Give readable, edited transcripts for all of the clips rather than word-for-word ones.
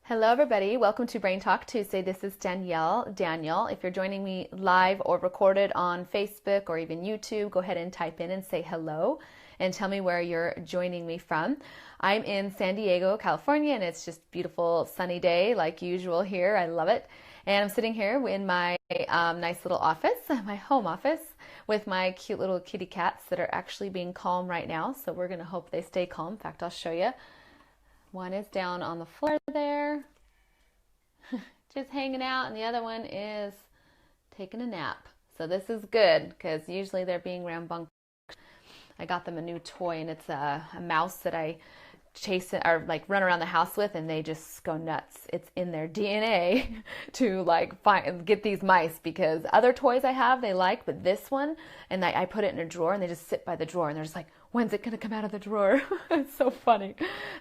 Hello, everybody. Welcome to Brain Talk Tuesday. This is Danielle. If you're joining me live or recorded on Facebook or even YouTube, go ahead and type in and say hello and tell me where you're joining me from. I'm in San Diego, California, and it's just a beautiful sunny day like usual here. I love it. And I'm sitting here in my nice little office, my home office, with my cute little kitty cats that are actually being calm right now. So we're going to hope they stay calm. In fact, I'll show you. One is down on the floor there, just hanging out, and the other one is taking a nap. So this is good because usually they're being rambunctious. I got them a new toy, and it's a mouse that I chase or like run around the house with, and they just go nuts. It's in their DNA to like get these mice, because other toys I have they like, but this one, and I put it in a drawer, and they just sit by the drawer, and they're just like, when's it gonna come out of the drawer? It's so funny.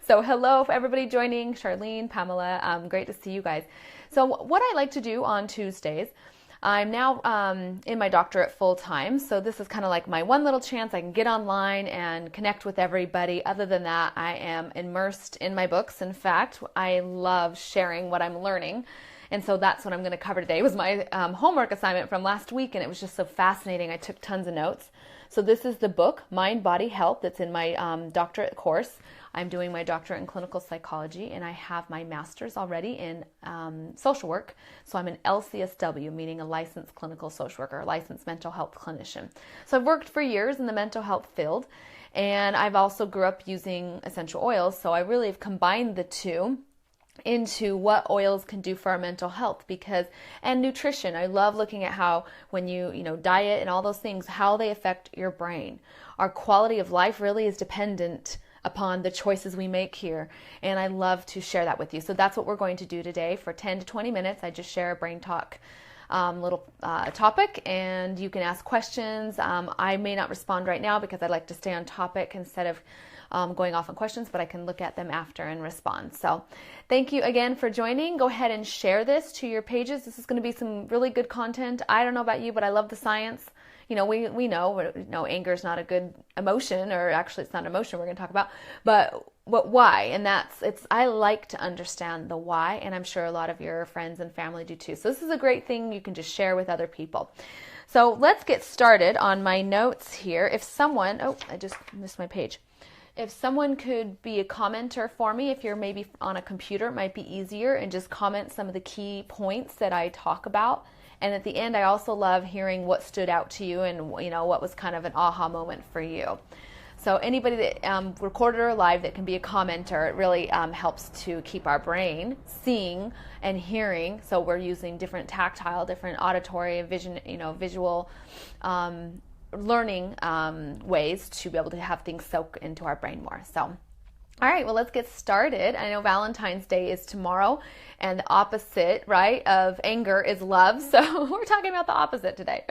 So hello for everybody joining, Charlene, Pamela, great to see you guys. So what I like to do on Tuesdays, I'm now in my doctorate full time, so this is kind of like my one little chance I can get online and connect with everybody. Other than that, I am immersed in my books. In fact, I love sharing what I'm learning, and so that's what I'm going to cover today. It was my homework assignment from last week, and it was just so fascinating. I took tons of notes. So this is the book, Mind, Body, Health, that's in my doctorate course. I'm doing my doctorate in clinical psychology, and I have my master's already in social work. So I'm an LCSW, meaning a licensed clinical social worker, a licensed mental health clinician. So I've worked for years in the mental health field, and I've also grew up using essential oils. So I really have combined the two into what oils can do for our mental health, and nutrition. I love looking at how when you diet and all those things, how they affect your brain. Our quality of life really is dependent upon the choices we make here, and I love to share that with you. So that's what we're going to do today for 10 to 20 minutes. I just share a brain talk little topic, and you can ask questions. I may not respond right now because I like to stay on topic instead of going off on questions, but I can look at them after and respond. So thank you again for joining. Go ahead and share this to your pages. This is going to be some really good content. I don't know about you, but I love the science. We know anger is not a good emotion, or actually it's not an emotion we're going to talk about, but why? And I like to understand the why, and I'm sure a lot of your friends and family do too. So this is a great thing you can just share with other people. So let's get started on my notes here. If someone, I just missed my page. If someone could be a commenter for me, if you're maybe on a computer, it might be easier, and just comment some of the key points that I talk about. And at the end, I also love hearing what stood out to you and what was kind of an aha moment for you. So anybody that recorded or live that can be a commenter, it really helps to keep our brain seeing and hearing. So we're using different tactile, different auditory, vision, visual learning ways to be able to have things soak into our brain more. So, all right, well, let's get started. I know Valentine's Day is tomorrow, and the opposite, right, of anger is love. So we're talking about the opposite today.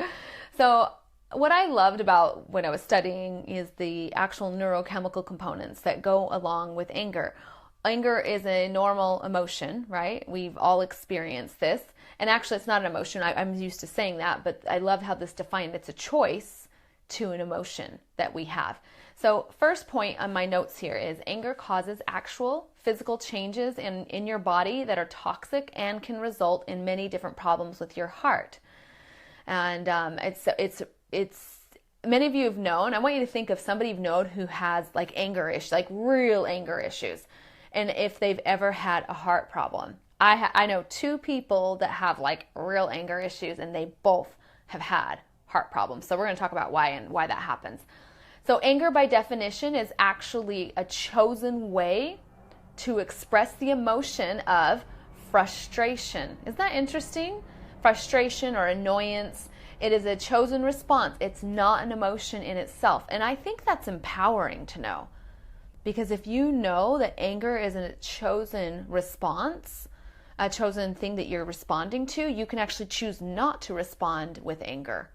So what I loved about when I was studying is the actual neurochemical components that go along with anger. Anger is a normal emotion, right? We've all experienced this. And actually, it's not an emotion. I'm used to saying that, but I love how this defined. It's a choice to an emotion that we have. So first point on my notes here is anger causes actual physical changes in your body that are toxic and can result in many different problems with your heart. And it's many of you have known. I want you to think of somebody you've known who has like anger issues, like real anger issues, and if they've ever had a heart problem. I know two people that have like real anger issues, and they both have had heart problems. So we're going to talk about why and why that happens. So anger by definition is actually a chosen way to express the emotion of frustration. Isn't that interesting? Frustration or annoyance. It is a chosen response. It's not an emotion in itself. And I think that's empowering to know. Because if you know that anger is a chosen response, a chosen thing that you're responding to, you can actually choose not to respond with anger.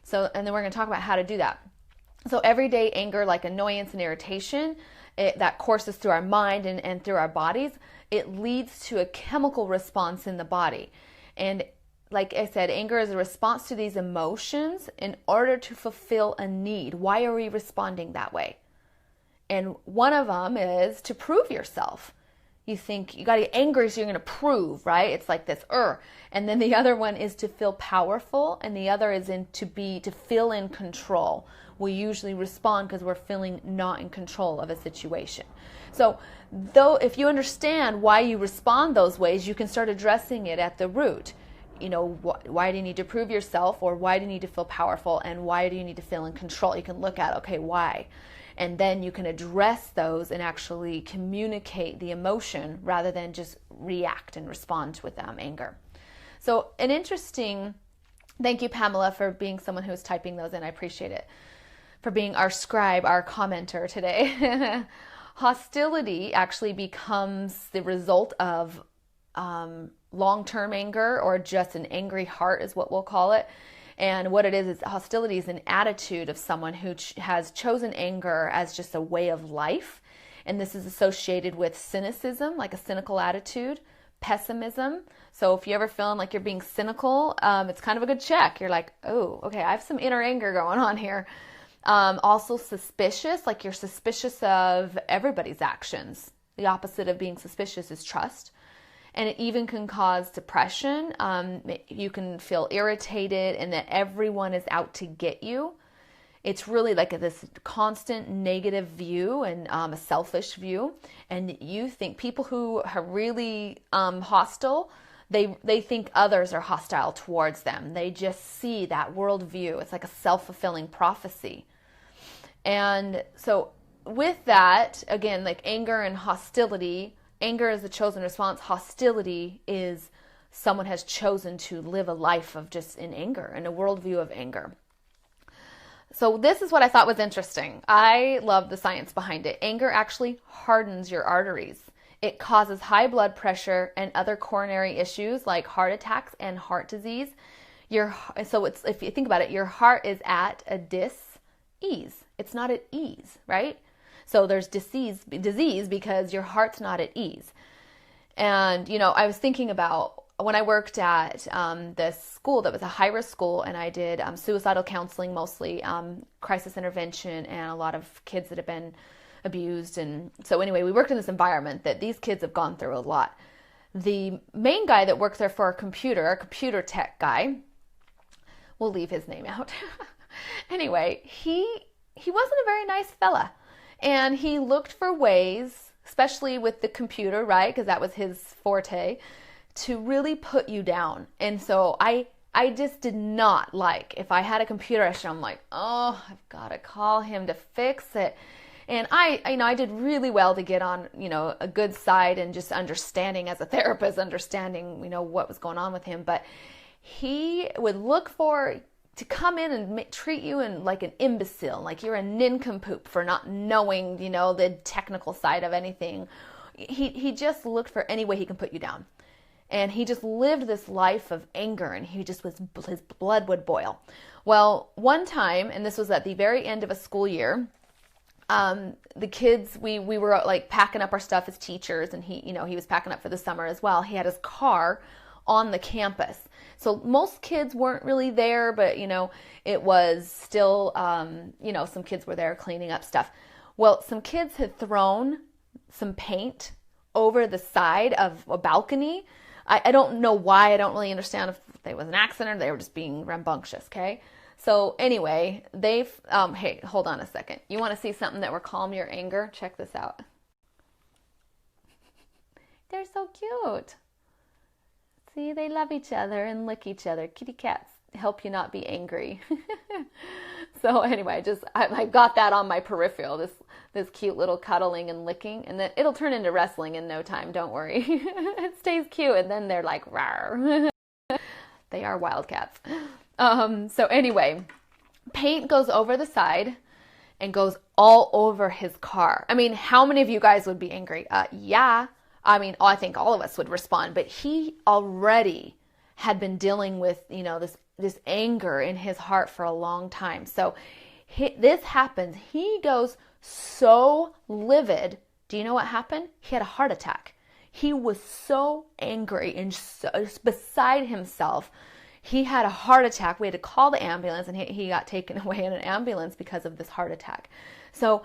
So, and then we're going to talk about how to do that. So everyday anger, like annoyance and irritation, that courses through our mind and through our bodies, it leads to a chemical response in the body. And like I said, anger is a response to these emotions in order to fulfill a need. Why are we responding that way? And one of them is to prove yourself. You think you got to get angry so you're going to prove, right? It's like this, And then the other one is to feel powerful, and the other is to feel in control. We usually respond because we're feeling not in control of a situation. So though, if you understand why you respond those ways, you can start addressing it at the root. You know, why do you need to prove yourself, or why do you need to feel powerful, and why do you need to feel in control? You can look at, okay, why? And then you can address those and actually communicate the emotion rather than just react and respond with anger. So thank you, Pamela, for being someone who's typing those in. I appreciate it. For being our scribe, our commenter today. Hostility actually becomes the result of long-term anger, or just an angry heart is what we'll call it. And what it is hostility is an attitude of someone who has chosen anger as just a way of life. And this is associated with cynicism, like a cynical attitude, pessimism. So if you're ever feeling like you're being cynical, it's kind of a good check. You're like, oh, okay, I have some inner anger going on here. Also suspicious, like you're suspicious of everybody's actions. The opposite of being suspicious is trust. And it even can cause depression. You can feel irritated and that everyone is out to get you. It's really like this constant negative view and a selfish view. And you think people who are really hostile, they think others are hostile towards them. They just see that worldview. It's like a self-fulfilling prophecy. And so with that, again, like anger and hostility, anger is the chosen response. Hostility is someone has chosen to live a life of just in anger and a worldview of anger. So this is what I thought was interesting. I love the science behind it. Anger actually hardens your arteries. It causes high blood pressure and other coronary issues like heart attacks and heart disease. If you think about it, your heart is at a dis-ease. It's not at ease, right? So there's disease because your heart's not at ease. And, I was thinking about when I worked at this school that was a high-risk school, and I did suicidal counseling mostly, crisis intervention, and a lot of kids that have been abused. And so anyway, we worked in this environment that these kids have gone through a lot. The main guy that worked there for a computer tech guy, we'll leave his name out. Anyway, he wasn't a very nice fella. And he looked for ways, especially with the computer, right? Because that was his forte, to really put you down. And so I just did not like, if I had a computer issue, I'm like, oh, I've got to call him to fix it. And I did really well to get on, a good side and just understanding as a therapist, understanding, what was going on with him. But he would look to come in and treat you like an imbecile, like you're a nincompoop for not knowing, the technical side of anything. He just looked for any way he can put you down. And he just lived this life of anger, and his blood would boil. Well, one time, and this was at the very end of a school year, the kids, we were like packing up our stuff as teachers, and he was packing up for the summer as well. He had his car on the campus. So most kids weren't really there, but, it was still, some kids were there cleaning up stuff. Well, some kids had thrown some paint over the side of a balcony. I don't know why. I don't really understand if it was an accident or they were just being rambunctious, okay? So anyway, hey, hold on a second. You want to see something that will calm your anger? Check this out. They're so cute. See, they love each other and lick each other. Kitty cats help you not be angry. So anyway, I got that on my peripheral, this cute little cuddling and licking, and then it'll turn into wrestling in no time, don't worry. It stays cute, and then they're like, rawr. They are wildcats. So anyway, paint goes over the side and goes all over his car. I mean, how many of you guys would be angry? Yeah. I mean, I think all of us would respond, but he already had been dealing with, this anger in his heart for a long time. So this happens. He goes so livid. Do you know what happened? He had a heart attack. He was so angry and so beside himself. He had a heart attack. We had to call the ambulance, and he got taken away in an ambulance because of this heart attack. So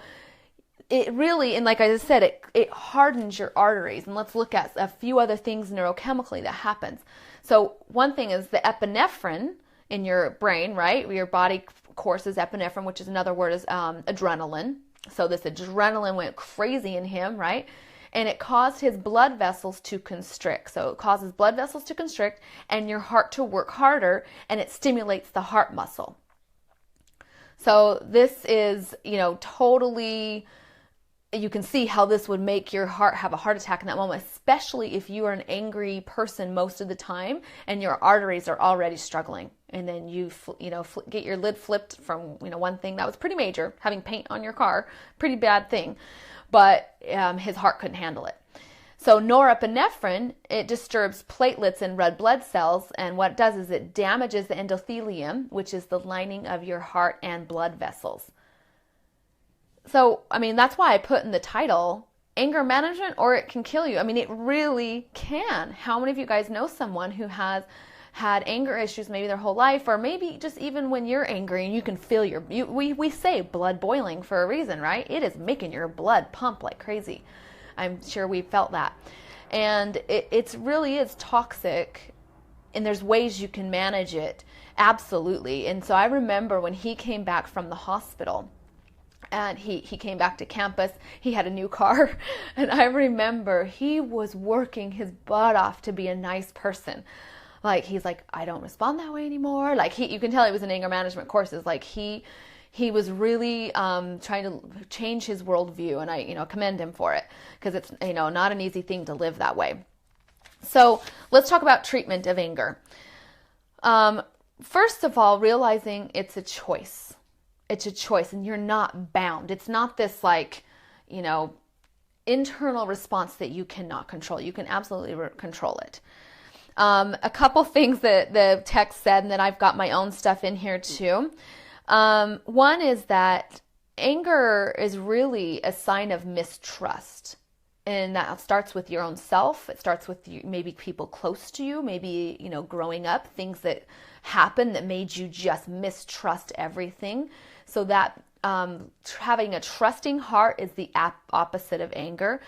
it really, and like I just said, it hardens your arteries. And let's look at a few other things neurochemically that happens. So one thing is the epinephrine in your brain, right? Your body courses epinephrine, which is another word is adrenaline. So this adrenaline went crazy in him, right? And it caused his blood vessels to constrict. So it causes blood vessels to constrict and your heart to work harder, and it stimulates the heart muscle. So this is, totally, you can see how this would make your heart have a heart attack in that moment, especially if you are an angry person most of the time and your arteries are already struggling. And then you get your lid flipped from, one thing that was pretty major, having paint on your car, pretty bad thing. But his heart couldn't handle it. So norepinephrine, it disturbs platelets and red blood cells, and what it does is it damages the endothelium, which is the lining of your heart and blood vessels. So, that's why I put in the title, anger management, or it can kill you. It really can. How many of you guys know someone who has had anger issues maybe their whole life, or maybe just even when you're angry and you can feel we say blood boiling for a reason, right? It is making your blood pump like crazy. I'm sure we felt that. And it really is toxic, and there's ways you can manage it. Absolutely. And so I remember when he came back from the hospital, and he came back to campus. He had a new car. And I remember he was working his butt off to be a nice person. Like, he's like, I don't respond that way anymore. Like, you can tell it was in anger management courses. Like, he was really trying to change his worldview, and I, commend him for it, because it's, not an easy thing to live that way. So let's talk about treatment of anger. First of all, realizing it's a choice. It's a choice, and you're not bound. It's not this internal response that you cannot control. You can absolutely control it. A couple things that the text said, and then I've got my own stuff in here too. One is that anger is really a sign of mistrust. And that starts with your own self. It starts with maybe people close to you, maybe, growing up, things that happened that made you just mistrust everything. So that having a trusting heart is the opposite of anger.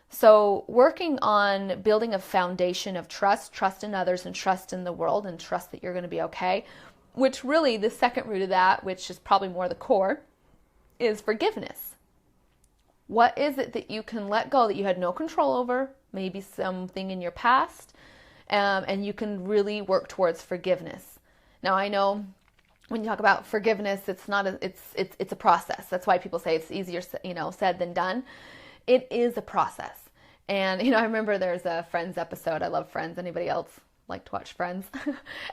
So working on building a foundation of trust in others and trust in the world, and trust that you're going to be okay, which really the second root of that, which is probably more the core, is forgiveness. What is it that you can let go that you had no control over, maybe something in your past, and you can really work towards forgiveness. Now, I know when you talk about forgiveness, it's a process. That's why people say it's easier, said than done. It is a process. And, I remember there's a Friends episode. I love Friends. Anybody else like to watch Friends?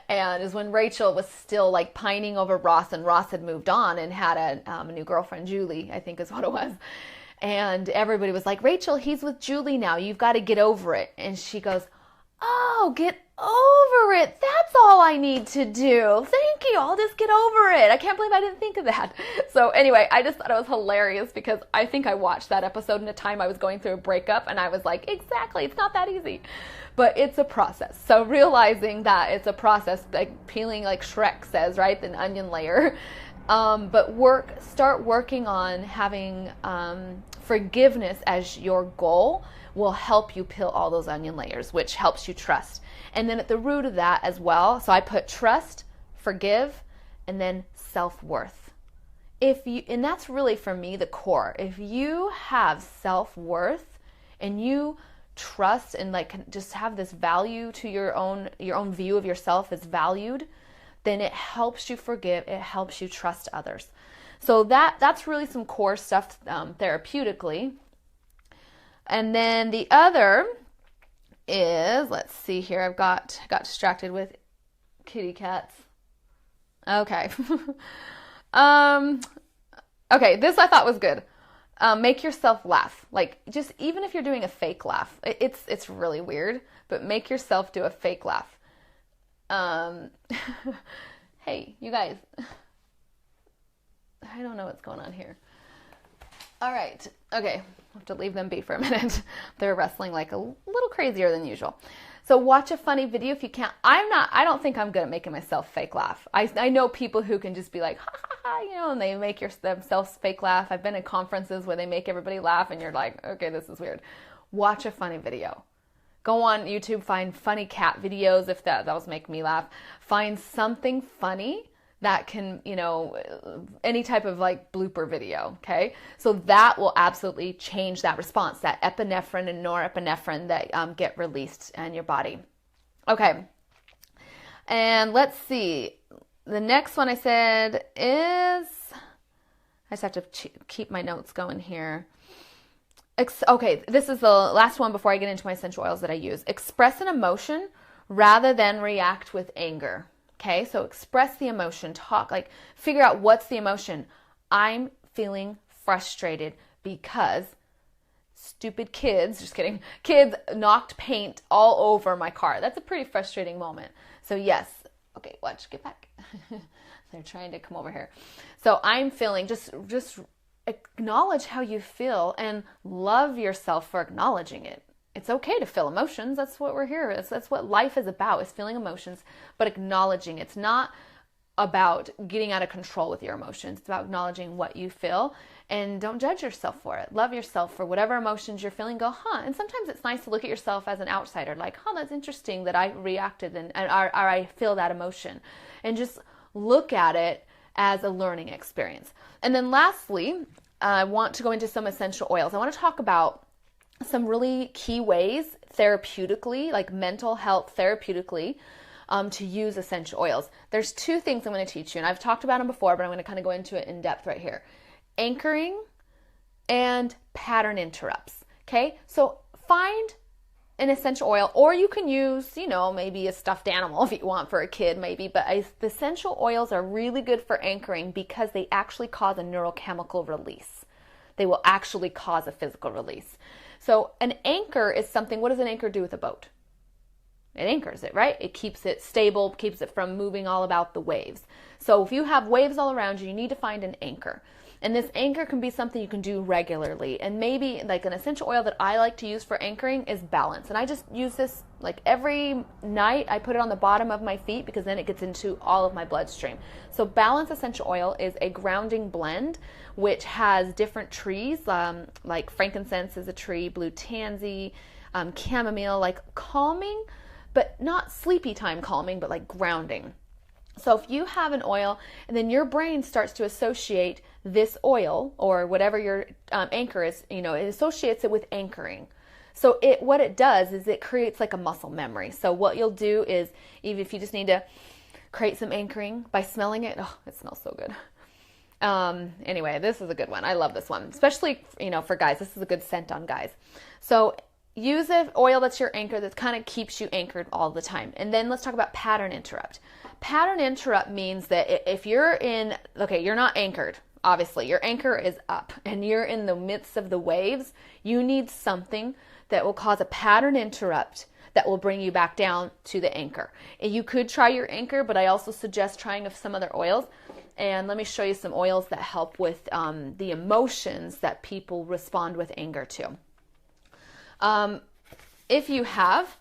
And is when Rachel was still like pining over Ross, and Ross had moved on and had a new girlfriend, Julie, I think is what it was. And everybody was like, Rachel, he's with Julie now. You've got to get over it. And she goes, oh, get over it. That's all I need to do. Thank you. I'll just get over it. I can't believe I didn't think of that. So anyway, I just thought it was hilarious, because I think I watched that episode in a time I was going through a breakup, and I was like, exactly, it's not that easy. But it's a process. So realizing that it's a process, like peeling, like Shrek says, right? An onion layer. But start working on having forgiveness as your goal will help you peel all those onion layers, which helps you trust. And then at the root of that as well, so I put trust, forgive, and then self-worth. And that's really for me the core. If you have self-worth and you trust and like just have this value to your own view of yourself as valued, then it helps you forgive, it helps you trust others. So that's really some core stuff therapeutically. And then the other is, let's see here, I got distracted with kitty cats. Okay. Okay, this I thought was good. Make yourself laugh. Like, just even if you're doing a fake laugh, it's really weird, but make yourself do a fake laugh. Hey, you guys, I don't know what's going on here. All right. Okay. I have to leave them be for a minute. They're wrestling like a little crazier than usual. So watch a funny video if you can't. I don't think I'm good at making myself fake laugh. I know people who can just be like, ha ha ha, you know, and they make themselves fake laugh. I've been in conferences where they make everybody laugh and you're like, okay, this is weird. Watch a funny video. Go on YouTube, find funny cat videos if those make me laugh. Find something funny that can, you know, any type of like blooper video, okay? So that will absolutely change that response, that epinephrine and norepinephrine that get released in your body. Okay, and let's see. The next one I said is, I just have to keep my notes going here. Okay, this is the last one before I get into my essential oils that I use. Express an emotion rather than react with anger. Okay, so express the emotion, figure out what's the emotion. I'm feeling frustrated because stupid kids, just kidding, kids knocked paint all over my car. That's a pretty frustrating moment. So yes, okay, watch, get back. They're trying to come over here. So I'm feeling, just acknowledge how you feel and love yourself for acknowledging it. It's okay to feel emotions. That's what we're here. That's what life is about, is feeling emotions, but acknowledging. It's not about getting out of control with your emotions. It's about acknowledging what you feel, and don't judge yourself for it. Love yourself for whatever emotions you're feeling. Go, and sometimes it's nice to look at yourself as an outsider, like, that's interesting that I reacted or I feel that emotion, and just look at it as a learning experience. And then lastly, I want to go into some essential oils. I want to talk about some really key ways therapeutically, like mental health therapeutically, to use essential oils. There's two things I'm going to teach you, and I've talked about them before, but I'm going to kind of go into it in depth right here. Anchoring and pattern interrupts. Okay, so find an essential oil, or you can use, maybe a stuffed animal if you want for a kid, maybe, but the essential oils are really good for anchoring because they actually cause a neurochemical release. They will actually cause a physical release. So an anchor is something, what does an anchor do with a boat? It anchors it, right? It keeps it stable, keeps it from moving all about the waves. So if you have waves all around you, you need to find an anchor. And this anchor can be something you can do regularly. And maybe like an essential oil that I like to use for anchoring is Balance. And I just use this like every night. I put it on the bottom of my feet because then it gets into all of my bloodstream. So Balance essential oil is a grounding blend which has different trees, like frankincense is a tree, blue tansy, chamomile, like calming, but not sleepy time calming, but like grounding. So if you have an oil and then your brain starts to associate this oil or whatever your anchor is, it associates it with anchoring. So what it does is it creates like a muscle memory. So what you'll do is, even if you just need to create some anchoring by smelling it, it smells so good. Anyway, this is a good one. I love this one, especially, for guys. This is a good scent on guys. So use an oil that's your anchor that kind of keeps you anchored all the time. And then let's talk about pattern interrupt. Pattern interrupt means that if you're you're not anchored, obviously, your anchor is up and you're in the midst of the waves, you need something that will cause a pattern interrupt that will bring you back down to the anchor. And you could try your anchor, but I also suggest trying some other oils. And let me show you some oils that help with the emotions that people respond with anger to. If you have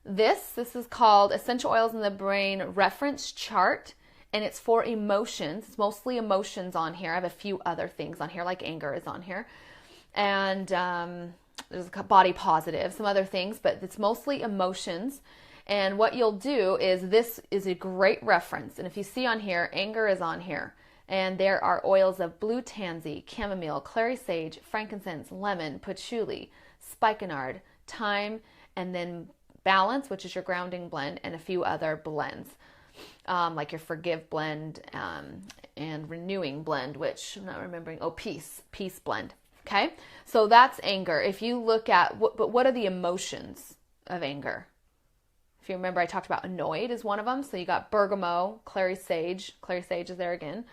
this is called Essential Oils in the Brain Reference Chart, and it's for emotions. It's mostly emotions on here. I have a few other things on here, like anger is on here. And there's body positive, some other things, but it's mostly emotions. And what you'll do is, this is a great reference. And if you see on here, anger is on here. And there are oils of blue tansy, chamomile, clary sage, frankincense, lemon, patchouli, spikenard, thyme, and then Balance, which is your grounding blend, and a few other blends, like your Forgive blend and Renewing blend, which I'm not remembering. Peace blend. Okay, so that's anger. If you look at what are the emotions of anger? If you remember, I talked about annoyed is one of them. So you got bergamot, clary sage. Clary sage is there again.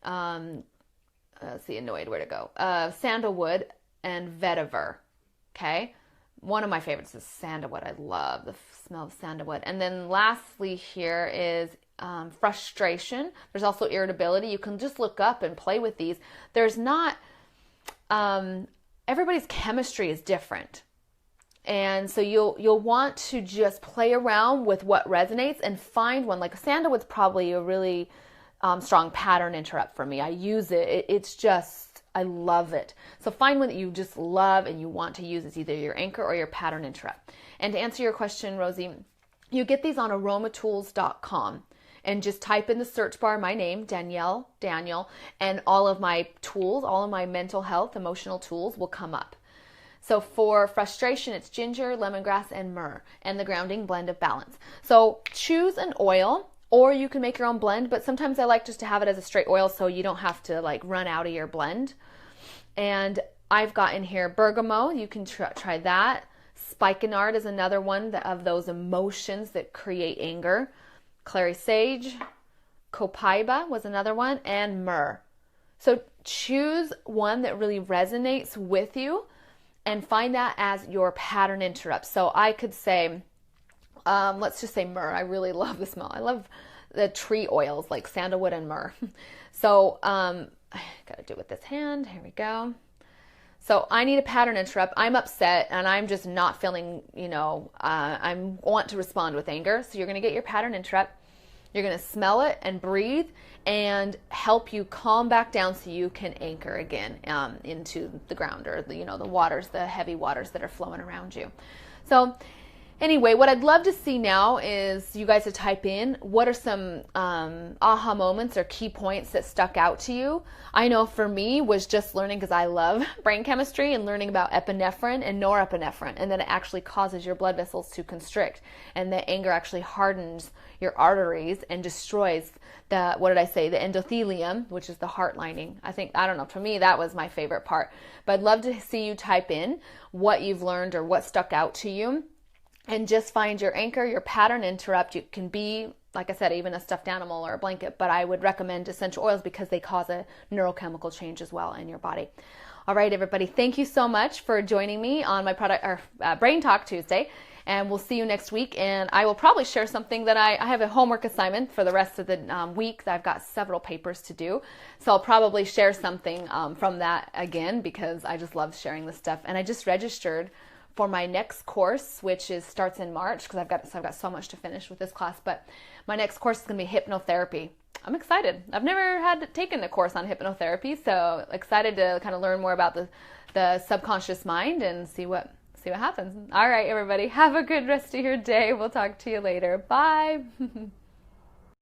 Let's see, annoyed, where to go? Sandalwood and vetiver. Okay. One of my favorites is sandalwood. I love the smell of sandalwood. And then lastly here is frustration. There's also irritability. You can just look up and play with these. There's not everybody's chemistry is different. And so you'll want to just play around with what resonates and find one. Like sandalwood's probably a really strong pattern interrupt for me. I use it. It's just, I love it. So find one that you just love and you want to use. It's either your anchor or your pattern interrupt. And to answer your question, Rosie, you get these on aromatools.com. And just type in the search bar my name, Danielle, Daniel, and all of my tools, all of my mental health, emotional tools will come up. So for frustration, it's ginger, lemongrass, and myrrh, and the grounding blend of balance. So choose an oil, or you can make your own blend, but sometimes I like just to have it as a straight oil so you don't have to like run out of your blend. And I've got in here bergamot. You can try that. Spikenard is another one of those emotions that create anger. Clary sage, copaiba was another one, and myrrh. So choose one that really resonates with you and find that as your pattern interrupt. So I could say, let's just say myrrh. I really love the smell. I love the tree oils like sandalwood and myrrh. So I gotta do it with this hand. Here we go. So I need a pattern interrupt. I'm upset and I'm just not feeling, I want to respond with anger. So you're going to get your pattern interrupt. You're going to smell it and breathe and help you calm back down so you can anchor again into the ground or the waters, the heavy waters that are flowing around you. So anyway, what I'd love to see now is you guys to type in what are some aha moments or key points that stuck out to you. I know for me was just learning, because I love brain chemistry, and learning about epinephrine and norepinephrine, and then it actually causes your blood vessels to constrict, and the anger actually hardens your arteries and destroys the endothelium, which is the heart lining. For me, that was my favorite part. But I'd love to see you type in what you've learned or what stuck out to you. And just find your anchor, your pattern interrupt. It can be, like I said, even a stuffed animal or a blanket, but I would recommend essential oils because they cause a neurochemical change as well in your body. All right, everybody, thank you so much for joining me on my Brain Talk Tuesday, and we'll see you next week. And I will probably share something that I have a homework assignment for the rest of the week. I've got several papers to do, so I'll probably share something from that again because I just love sharing this stuff. And I just registered for my next course, which starts in March, because I've got so much to finish with this class. But my next course is going to be hypnotherapy. I'm excited. I've never taken a course on hypnotherapy, so excited to kind of learn more about the subconscious mind and see what happens. All right, everybody, have a good rest of your day. We'll talk to you later. Bye.